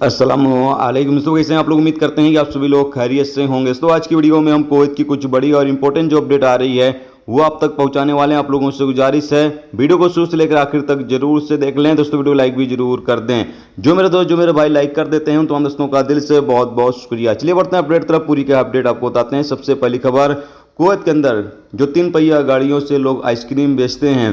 अस्सलामुअलैकुम दोस्तों, कैसे हैं आप लोग। उम्मीद करते हैं कि आप सभी लोग खैरियत से होंगे। तो आज की वीडियो में हम कुवैत की कुछ बड़ी और इंपॉर्टेंट जो अपडेट आ रही है वो आप तक पहुंचाने वाले हैं। आप लोगों से गुजारिश है वीडियो को शुरू से लेकर आखिर तक जरूर से देख लें। दोस्तों वीडियो लाइक भी जरूर कर दें। जो मेरे दोस्त जो मेरे भाई लाइक कर देते हैं तो हम दोस्तों का दिल से बहुत बहुत शुक्रिया। चलिए बढ़ते हैं अपडेट तरफ। पूरी का अपडेट आपको बताते हैं। सबसे पहली खबर, कुवैत के अंदर जो 3 पहिया गाड़ियों से लोग आइसक्रीम बेचते हैं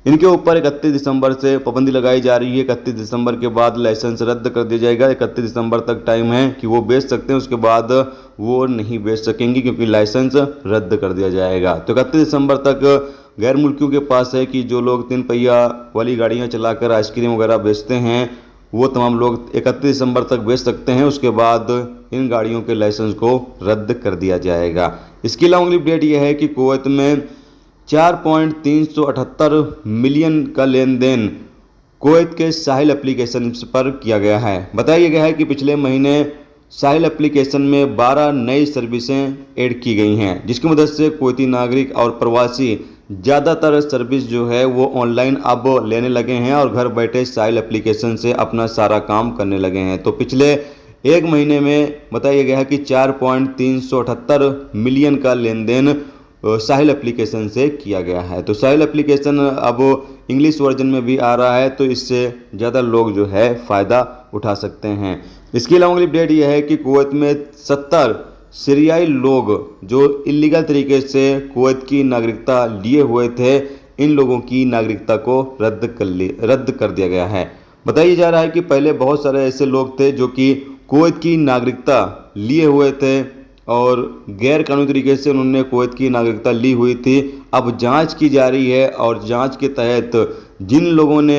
इनके ऊपर 31 दिसंबर से पाबंदी लगाई जा रही है। 31 दिसंबर के बाद लाइसेंस रद्द कर दिया जाएगा। 31 दिसंबर तक टाइम है कि वो बेच सकते हैं, उसके बाद वो नहीं बेच सकेंगी क्योंकि लाइसेंस रद्द कर दिया जाएगा। तो 31 दिसंबर तक गैर मुल्कियों के पास है कि जो लोग 3 पहिया वाली गाड़ियां चलाकर आइसक्रीम वगैरह बेचते हैं वो तमाम लोग 31 दिसंबर तक बेच सकते हैं। उसके बाद इन गाड़ियों के लाइसेंस को रद्द कर दिया जाएगा। इसके अलावा अगली अपडेट यह है कि कुवैत में 4.378 मिलियन का लेन देन कुवैत के साहिल एप्लीकेशन पर किया गया है। बताया गया है कि पिछले महीने साहिल एप्लीकेशन में 12 नई सर्विसें ऐड की गई हैं, जिसकी मदद से कुवैती नागरिक और प्रवासी ज़्यादातर सर्विस जो है वो ऑनलाइन अब लेने लगे हैं और घर बैठे साहिल एप्लीकेशन से अपना सारा काम करने लगे हैं। तो पिछले एक महीने में बताया गया है कि 4.378 मिलियन का लेन देन साहिल एप्लीकेशन से किया गया है। तो साहिल एप्लीकेशन अब इंग्लिश वर्जन में भी आ रहा है, तो इससे ज़्यादा लोग जो है फ़ायदा उठा सकते हैं। इसके अलावा अगली अपडेट यह है कि कुवैत में 70 सीरियाई लोग जो इलीगल तरीके से कुवैत की नागरिकता लिए हुए थे, इन लोगों की नागरिकता को रद्द कर दिया गया है। बताया जा रहा है कि पहले बहुत सारे ऐसे लोग थे जो कि कुवैत की नागरिकता लिए हुए थे और गैर कानूनी तरीके से उन्होंने कुवैत की नागरिकता ली हुई थी। अब जांच की जा रही है और जांच के तहत जिन लोगों ने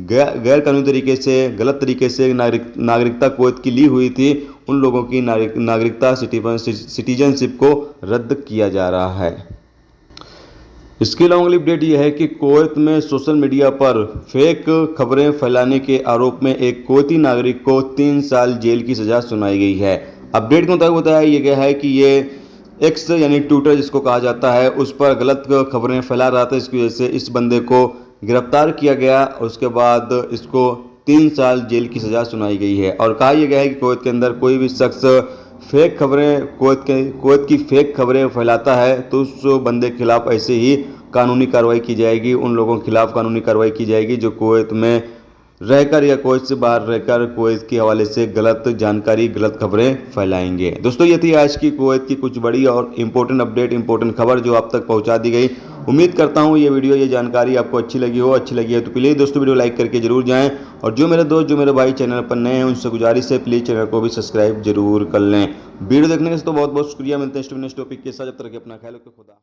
गैर कानूनी तरीके से गलत तरीके से नागरिकता कुवैत की ली हुई थी उन लोगों की नागरिकता सिटीजनशिप को रद्द किया जा रहा है। इसके अलावा अगली अपडेट यह है कि कुवैत में सोशल मीडिया पर फेक खबरें फैलाने के आरोप में एक कुवैती नागरिक को 3 साल जेल की सज़ा सुनाई गई है। अपडेट के मुताबिक बताया गया है कि ये एक्स यानी ट्विटर जिसको कहा जाता है उस पर गलत खबरें फैला रहा था। इसकी वजह से इस बंदे को गिरफ्तार किया गया और उसके बाद इसको 3 साल जेल की सज़ा सुनाई गई है। और कहा यह गया है कि कुवैत के अंदर कोई भी शख्स फेक खबरें कुवैत की फेक खबरें फैलाता है तो उस बंदे के खिलाफ ऐसे ही कानूनी कार्रवाई की जाएगी। उन लोगों के खिलाफ कानूनी कार्रवाई की जाएगी जो कुवैत में रहकर या कुवैत से बाहर रहकर कुवैत के हवाले से गलत जानकारी गलत खबरें फैलाएंगे। दोस्तों ये थी आज की कुवैत की कुछ बड़ी और इम्पोर्टेंट अपडेट, इम्पोर्टेंट खबर जो आप तक पहुंचा दी गई। उम्मीद करता हूं ये वीडियो ये जानकारी आपको अच्छी लगी हो। अच्छी लगी है तो प्लीज़ दोस्तों वीडियो लाइक करके जरूर जाएं और जो मेरे दोस्त जो मेरे भाई चैनल पर नए हैं उनसे गुजारिश है प्लीज़ चैनल को भी सब्सक्राइब जरूर कर लें। वीडियो देखने के लिए तो बहुत बहुत शुक्रिया। मिलते हैं नेक्स्ट टॉपिक के साथ, जब तक अपना ख्याल रखें। खुदा।